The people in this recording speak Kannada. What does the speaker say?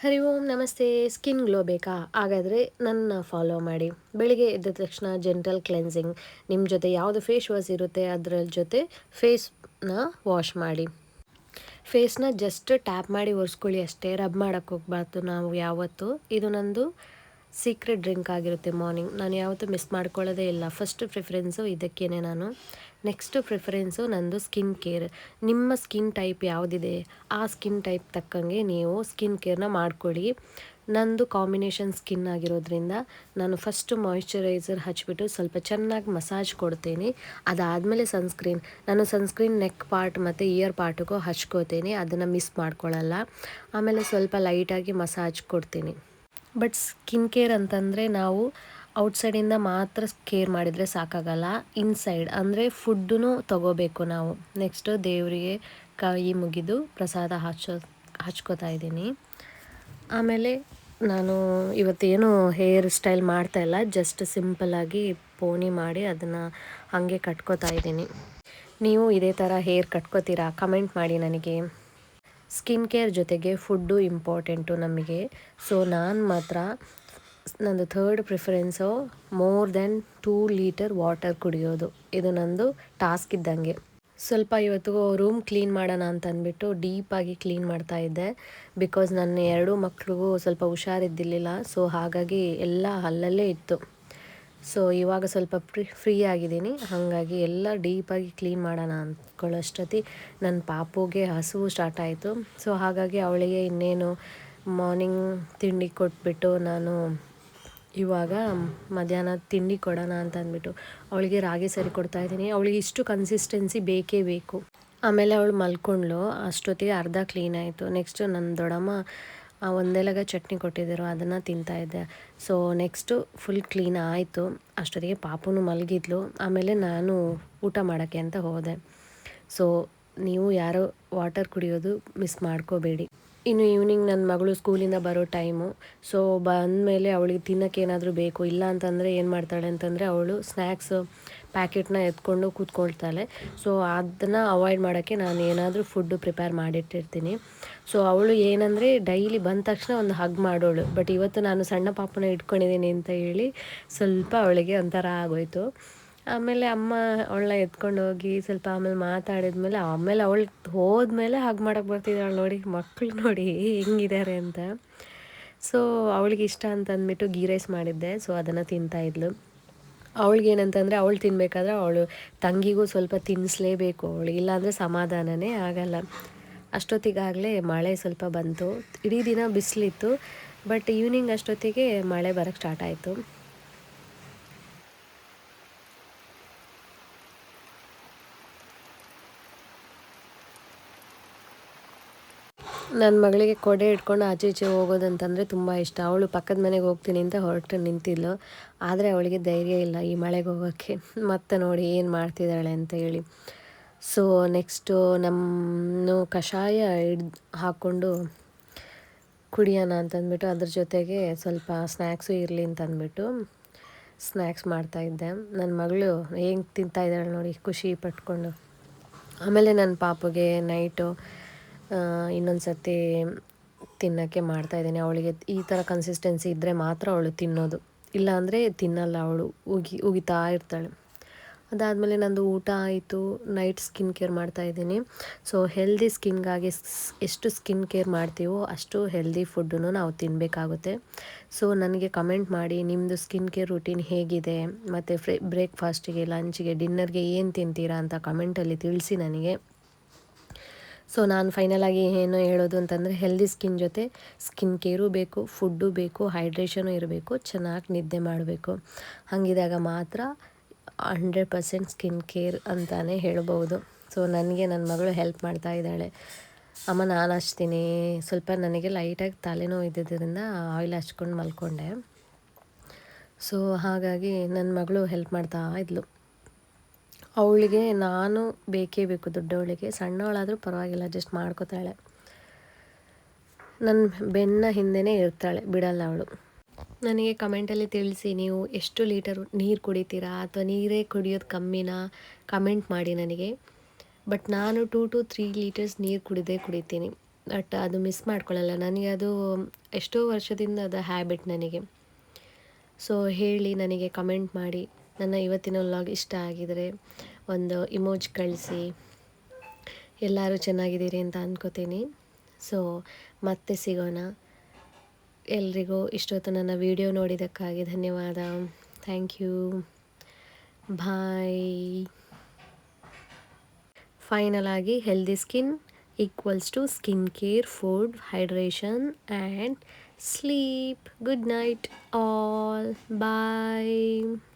ಹರಿ ಓಂ ನಮಸ್ತೆ. ಸ್ಕಿನ್ ಗ್ಲೋ ಬೇಕಾ? ಹಾಗಾದರೆ ನನ್ನ ಫಾಲೋ ಮಾಡಿ. ಬೆಳಿಗ್ಗೆ ಎದ್ದ ತಕ್ಷಣ ಜೆಂಟಲ್ ಕ್ಲೆನ್ಸಿಂಗ್, ನಿಮ್ಮ ಜೊತೆ ಯಾವುದು ಫೇಸ್ ವಾಶ್ ಇರುತ್ತೆ ಅದರ ಜೊತೆ ಫೇಸ್ನ ವಾಶ್ ಮಾಡಿ. ಫೇಸ್ನ ಜಸ್ಟ್ ಟ್ಯಾಪ್ ಮಾಡಿ ಒರೆಸ್ಕೊಳ್ಳಿ ಅಷ್ಟೇ, ರಬ್ ಮಾಡೋಕ್ಕೆ ಹೋಗ್ಬಾರ್ದು ನಾವು ಯಾವತ್ತೂ. ಇದು ನಂದು ಸೀಕ್ರೆಟ್ ಡ್ರಿಂಕ್ ಆಗಿರುತ್ತೆ ಮಾರ್ನಿಂಗ್. ನಾನು ಯಾವತ್ತೂ ಮಿಸ್ ಮಾಡ್ಕೊಳ್ಳೋದೇ ಇಲ್ಲ. ಫಸ್ಟ್ ಪ್ರಿಫರೆನ್ಸು ಇದಕ್ಕೇ ನಾನು. ನೆಕ್ಸ್ಟು ಪ್ರಿಫರೆನ್ಸು ನಂದು ಸ್ಕಿನ್ ಕೇರ್. ನಿಮ್ಮ ಸ್ಕಿನ್ ಟೈಪ್ ಯಾವುದಿದೆ ಆ ಸ್ಕಿನ್ ಟೈಪ್ ತಕ್ಕಂಗೆ ನೀವು ಸ್ಕಿನ್ ಕೇರ್ನ ಮಾಡ್ಕೊಳ್ಳಿ. ನಂದು ಕಾಂಬಿನೇಷನ್ ಸ್ಕಿನ್ ಆಗಿರೋದ್ರಿಂದ ನಾನು ಫಸ್ಟು ಮಾಯಿಶ್ಚರೈಸರ್ ಹಚ್ಬಿಟ್ಟು ಸ್ವಲ್ಪ ಚೆನ್ನಾಗಿ ಮಸಾಜ್ ಕೊಡ್ತೀನಿ. ಅದಾದಮೇಲೆ ಸನ್ಸ್ಕ್ರೀನ್. ನಾನು ಸನ್ಸ್ಕ್ರೀನ್ ನೆಕ್ ಪಾರ್ಟ್ ಮತ್ತು ಇಯರ್ ಪಾರ್ಟಿಗೂ ಹಚ್ಕೋತೀನಿ, ಅದನ್ನು ಮಿಸ್ ಮಾಡ್ಕೊಳ್ಳಲ್ಲ. ಆಮೇಲೆ ಸ್ವಲ್ಪ ಲೈಟಾಗಿ ಮಸಾಜ್ ಕೊಡ್ತೀನಿ. ಬಟ್ ಸ್ಕಿನ್ ಕೇರ್ ಅಂತಂದರೆ ನಾವು ಔಟ್ಸೈಡಿಂದ ಮಾತ್ರ ಕೇರ್ ಮಾಡಿದರೆ ಸಾಕಾಗಲ್ಲ, ಇನ್ಸೈಡ್ ಅಂದರೆ ಫುಡ್ಡೂ ತಗೋಬೇಕು ನಾವು. ನೆಕ್ಸ್ಟು ದೇವರಿಗೆ ಕೈ ಮುಗಿದು ಪ್ರಸಾದ ಹಚ್ಕೋತಾ ಇದ್ದೀನಿ. ಆಮೇಲೆ ನಾನು ಇವತ್ತೇನು ಹೇರ್ ಸ್ಟೈಲ್ ಮಾಡ್ತಾಯಿಲ್ಲ, ಜಸ್ಟ್ ಸಿಂಪಲ್ಲಾಗಿ ಪೋನಿ ಮಾಡಿ ಅದನ್ನು ಹಾಗೆ ಕಟ್ಕೋತಾ ಇದ್ದೀನಿ. ನೀವು ಇದೇ ಥರ ಹೇರ್ ಕಟ್ಕೋತೀರಾ? ಕಮೆಂಟ್ ಮಾಡಿ ನನಗೆ. ಸ್ಕಿನ್ ಕೇರ್ ಜೊತೆಗೆ ಫುಡ್ಡು ಇಂಪಾರ್ಟೆಂಟು ನಮಗೆ. ಸೊ ನಾನು ಮಾತ್ರ ನಂದು third preference more than 2 litre water ಕುಡಿಯೋದು. ಇದು ನಂದು ಟಾಸ್ಕ್ ಇದ್ದಂಗೆ. ಸ್ವಲ್ಪ ಇವತ್ತು ರೂಮ್ ಕ್ಲೀನ್ ಮಾಡೋಣ ಅಂತ ಅಂದ್ಬಿಟ್ಟು ಡೀಪಾಗಿ ಕ್ಲೀನ್ ಮಾಡ್ತಾಯಿದ್ದೆ. ಬಿಕಾಸ್ ನನ್ನ 2 ಮಕ್ಳಿಗೂ ಸ್ವಲ್ಪ ಹುಷಾರಿದ್ದಿರಲಿಲ್ಲ. ಸೊ ಹಾಗಾಗಿ ಎಲ್ಲ ಅಲ್ಲಲ್ಲೇ ಇತ್ತು. ಸೊ ಇವಾಗ ಸ್ವಲ್ಪ ಫ್ರೀ ಆಗಿದ್ದೀನಿ, ಹಾಗಾಗಿ ಎಲ್ಲ ಡೀಪಾಗಿ ಕ್ಲೀನ್ ಮಾಡೋಣ ಅಂದ್ಕೊಳ್ಳೋಷ್ಟೊತ್ತಿ ನನ್ನ ಪಾಪುಗೆ ಹಸಿವು ಸ್ಟಾರ್ಟ್ ಆಯಿತು. ಸೊ ಹಾಗಾಗಿ ಅವಳಿಗೆ ಇನ್ನೇನು ಮಾರ್ನಿಂಗ್ ತಿಂಡಿ ಕೊಟ್ಬಿಟ್ಟು ನಾನು ಇವಾಗ ಮಧ್ಯಾಹ್ನ ತಿಂಡಿ ಕೊಡೋಣ ಅಂತ ಅಂದ್ಬಿಟ್ಟು ಅವಳಿಗೆ ರಾಗಿ ಸರಿ ಕೊಡ್ತಾಯಿದ್ದೀನಿ. ಅವಳಿಗೆ ಇಷ್ಟು ಕನ್ಸಿಸ್ಟೆನ್ಸಿ ಬೇಕೇ ಬೇಕು. ಆಮೇಲೆ ಅವಳು ಮಲ್ಕೊಂಡ್ಳು, ಅಷ್ಟೊತ್ತಿಗೆ ಅರ್ಧ ಕ್ಲೀನ್ ಆಯಿತು. ನೆಕ್ಸ್ಟು ನನ್ನ ದೊಡ್ಡಮ್ಮ ಒಂದೆಲಗ ಚಟ್ನಿ ಕೊಟ್ಟಿದ್ದರು, ಅದನ್ನು ತಿಂತಾಯಿದ್ದೆ. ಸೊ ನೆಕ್ಸ್ಟು ಫುಲ್ ಕ್ಲೀನ್ ಆಯಿತು. ಅಷ್ಟೊತ್ತಿಗೆ ಪಾಪುನು ಮಲಗಿದ್ಲು. ಆಮೇಲೆ ನಾನು ಊಟ ಮಾಡೋಕ್ಕೆ ಅಂತ ಹೋದೆ. ಸೊ ನೀವು ಯಾರೋ ವಾಟರ್ ಕುಡಿಯೋದು ಮಿಸ್ ಮಾಡ್ಕೋಬೇಡಿ. ಇನ್ನು ಈವ್ನಿಂಗ್ ನನ್ನ ಮಗಳು ಸ್ಕೂಲಿಂದ ಬರೋ ಟೈಮು. ಸೊ ಬಂದಮೇಲೆ ಅವಳಿಗೆ ತಿನ್ನೋಕ್ಕೆ ಏನಾದರೂ ಬೇಕು. ಇಲ್ಲ ಅಂತಂದರೆ ಏನು ಮಾಡ್ತಾಳೆ ಅಂತಂದರೆ ಅವಳು ಸ್ನ್ಯಾಕ್ಸು ಪ್ಯಾಕೆಟ್ನ ಎತ್ಕೊಂಡು ಕೂತ್ಕೊಳ್ತಾಳೆ. ಸೊ ಅದನ್ನು ಅವಾಯ್ಡ್ ಮಾಡೋಕ್ಕೆ ನಾನು ಏನಾದರೂ ಫುಡ್ಡು ಪ್ರಿಪೇರ್ ಮಾಡಿಟ್ಟಿರ್ತೀನಿ. ಸೊ ಅವಳು ಏನಂದರೆ ಡೈಲಿ ಬಂದ ತಕ್ಷಣ ಒಂದು ಹಗ್ ಮಾಡೋಳು. ಬಟ್ ಇವತ್ತು ನಾನು ಸಣ್ಣ ಪಾಪನ ಇಟ್ಕೊಂಡಿದ್ದೀನಿ ಅಂತ ಹೇಳಿ ಸ್ವಲ್ಪ ಅವಳಿಗೆ ಒಂಥರ ಆಗೋಯಿತು. ಆಮೇಲೆ ಅಮ್ಮ ಅವಳನ್ನ ಎತ್ಕೊಂಡು ಹೋಗಿ ಸ್ವಲ್ಪ ಆಮೇಲೆ ಮಾತಾಡಿದ್ಮೇಲೆ ಅವಳು ಹೋದ್ಮೇಲೆ ಹಗ್ ಮಾಡೋಕ್ಕೆ ಬರ್ತಿದ್ದಾಳೆ. ನೋಡಿ ಮಕ್ಕಳು ನೋಡಿ ಹೆಂಗಿದ್ದಾರೆ ಅಂತ. ಸೊ ಅವಳಿಗೆ ಇಷ್ಟ ಅಂತ ಅಂದ್ಬಿಟ್ಟು ಗೀ ರೈಸ್ ಮಾಡಿದ್ದೆ. ಸೊ ಅದನ್ನು ತಿಂತಾಯಿದ್ಲು. ಅವಳಿಗೇನಂತಂದರೆ ಅವಳು ತಿನ್ನಬೇಕಾದ್ರೆ ಅವಳು ತಂಗಿಗೂ ಸ್ವಲ್ಪ ತಿನ್ನಿಸ್ಲೇಬೇಕು ಅವಳಿಗೆ, ಇಲ್ಲಾಂದರೆ ಸಮಾಧಾನನೇ ಆಗಲ್ಲ. ಅಷ್ಟೊತ್ತಿಗಾಗಲೇ ಮಳೆ ಸ್ವಲ್ಪ ಬಂತು. ಇಡೀ ದಿನ ಬಿಸಿಲಿತ್ತು, ಬಟ್ ಈವ್ನಿಂಗ್ ಅಷ್ಟೊತ್ತಿಗೆ ಮಳೆ ಬರೋಕ್ಕೆ ಸ್ಟಾರ್ಟ್ ಆಯಿತು. ನನ್ನ ಮಗಳಿಗೆ ಕೊಡೆ ಇಟ್ಕೊಂಡು ಆಚೆ ಈಚೆ ಹೋಗೋದಂತಂದರೆ ತುಂಬ ಇಷ್ಟ. ಅವಳು ಪಕ್ಕದ ಮನೆಗೆ ಹೋಗ್ತೀನಿ ಅಂತ ಹೊರಟು ನಿಂತಿದ್ಲು. ಆದರೆ ಅವಳಿಗೆ ಧೈರ್ಯ ಇಲ್ಲ ಈ ಮಳೆಗೆ ಹೋಗೋಕ್ಕೆ. ಮತ್ತೆ ನೋಡಿ ಏನು ಮಾಡ್ತಿದ್ದಾಳೆ ಅಂತ ಹೇಳಿ. ಸೊ ನೆಕ್ಸ್ಟು ನಮ್ಮ ಕಷಾಯ ಹಾಕ್ಕೊಂಡು ಕುಡಿಯೋಣ ಅಂತಂದ್ಬಿಟ್ಟು ಅದ್ರ ಜೊತೆಗೆ ಸ್ವಲ್ಪ ಸ್ನ್ಯಾಕ್ಸು ಇರಲಿ ಅಂತಂದ್ಬಿಟ್ಟು ಸ್ನ್ಯಾಕ್ಸ್ ಮಾಡ್ತಾಯಿದ್ದೆ. ನನ್ನ ಮಗಳು ಹೆಂಗೆ ತಿಂತಾಯಿದ್ದಾಳೆ ನೋಡಿ ಖುಷಿ ಪಟ್ಕೊಂಡು. ಆಮೇಲೆ ನನ್ನ ಪಾಪುಗೆ ನೈಟು ಇನ್ನೊಂದು ಸರ್ತಿ ತಿನ್ನೋಕ್ಕೆ ಮಾಡ್ತಾಯಿದ್ದೀನಿ. ಅವಳಿಗೆ ಈ ಥರ ಕನ್ಸಿಸ್ಟೆನ್ಸಿ ಇದ್ದರೆ ಮಾತ್ರ ಅವಳು ತಿನ್ನೋದು, ಇಲ್ಲಾಂದರೆ ತಿನ್ನಲ್ಲ. ಅವಳು ಉಗಿತಾ ಇರ್ತಾಳೆ. ಅದಾದಮೇಲೆ ನಂದು ಊಟ ಆಯಿತು. ನೈಟ್ ಸ್ಕಿನ್ ಕೇರ್ ಮಾಡ್ತಾಯಿದ್ದೀನಿ. ಸೊ ಹೆಲ್ದಿ ಸ್ಕಿನ್ಗಾಗಿ ಎಷ್ಟು ಸ್ಕಿನ್ ಕೇರ್ ಮಾಡ್ತೀವೋ ಅಷ್ಟು ಹೆಲ್ದಿ ಫುಡ್ಡನ್ನು ನಾವು ತಿನ್ನಬೇಕಾಗುತ್ತೆ. ಸೊ ನನಗೆ ಕಮೆಂಟ್ ಮಾಡಿ ನಿಮ್ಮದು ಸ್ಕಿನ್ ಕೇರ್ ರೂಟೀನ್ ಹೇಗಿದೆ, ಮತ್ತು ಬ್ರೇಕ್ಫಾಸ್ಟಿಗೆ, ಲಂಚಿಗೆ, ಡಿನ್ನರ್ಗೆ ಏನು ತಿಂತೀರಾ ಅಂತ ಕಮೆಂಟಲ್ಲಿ ತಿಳಿಸಿ ನನಗೆ. ಸೊ ನಾನು ಫೈನಲಾಗಿ ಏನು ಹೇಳೋದು ಅಂತಂದರೆ ಹೆಲ್ದಿ ಸ್ಕಿನ್ ಜೊತೆ ಸ್ಕಿನ್ ಕೇರು ಬೇಕು, ಫುಡ್ಡು ಬೇಕು, ಹೈಡ್ರೇಷನು ಇರಬೇಕು, ಚೆನ್ನಾಗಿ ನಿದ್ದೆ ಮಾಡಬೇಕು. ಹಾಗಿದ್ದಾಗ ಮಾತ್ರ 100% ಸ್ಕಿನ್ ಕೇರ್ ಅಂತಲೇ ಹೇಳ್ಬೋದು. ಸೊ ನನಗೆ ನನ್ನ ಮಗಳು ಹೆಲ್ಪ್ ಮಾಡ್ತಾ ಇದ್ದಾಳೆ. ಅಮ್ಮ ನಾನು ಹಚ್ತೀನಿ, ಸ್ವಲ್ಪ ನನಗೆ ಲೈಟಾಗಿ ತಲೆನೋವು ಇದ್ದಿದ್ದರಿಂದ ಆಯಿಲ್ ಹಚ್ಕೊಂಡು ಮಲ್ಕೊಂಡೆ. ಸೊ ಹಾಗಾಗಿ ನನ್ನ ಮಗಳು ಹೆಲ್ಪ್ ಮಾಡ್ತಾ ಇದ್ಲು. ಅವಳಿಗೆ ನಾನು ಬೇಕೇ ಬೇಕು, ದೊಡ್ಡವಳಿಗೆ. ಸಣ್ಣವಳಾದರೂ ಪರವಾಗಿಲ್ಲ, ಅಡ್ಜಸ್ಟ್ ಮಾಡ್ಕೋತಾಳೆ. ನನ್ನ ಬೆನ್ನ ಹಿಂದೆನೇ ಇರ್ತಾಳೆ, ಬಿಡಲ್ಲ ಅವಳು. ನನಗೆ ಕಮೆಂಟಲ್ಲಿ ತಿಳಿಸಿ ನೀವು ಎಷ್ಟು ಲೀಟರ್ ನೀರು ಕುಡಿತೀರಾ ಅಥವಾ ನೀರೇ ಕುಡಿಯೋದು ಕಮ್ಮಿನಾ, ಕಮೆಂಟ್ ಮಾಡಿ ನನಗೆ. ಬಟ್ ನಾನು 2 to 3 ಲೀಟರ್ಸ್ ನೀರು ಕುಡಿತೀನಿ. ಬಟ್ ಅದು ಮಿಸ್ ಮಾಡ್ಕೊಳ್ಳಲ್ಲ. ನನಗೆ ಅದು ಎಷ್ಟೋ ವರ್ಷದಿಂದ ಅದು ಹ್ಯಾಬಿಟ್ ನನಗೆ. ಸೊ ಹೇಳಿ, ನನಗೆ ಕಮೆಂಟ್ ಮಾಡಿ. ನನ್ನ ಇವತ್ತಿನ ವ್ಲಾಗ್ ಇಷ್ಟ ಆಗಿದರೆ ಒಂದು ಇಮೋಜ್ ಕಳಿಸಿ. ಎಲ್ಲರೂ ಚೆನ್ನಾಗಿದ್ದೀರಿ ಅಂತ ಅಂದ್ಕೋತೀನಿ. ಸೊ ಮತ್ತೆ ಸಿಗೋಣ. ಎಲ್ರಿಗೂ ಇಷ್ಟೊತ್ತು ನನ್ನ ವಿಡಿಯೋ ನೋಡಿದ್ದಕ್ಕಾಗಿ ಧನ್ಯವಾದ. Thank you. ಬಾಯ್. ಫೈನಲ್ ಆಗಿ healthy skin equals to skin care, food, hydration and sleep. Good night all. Bye.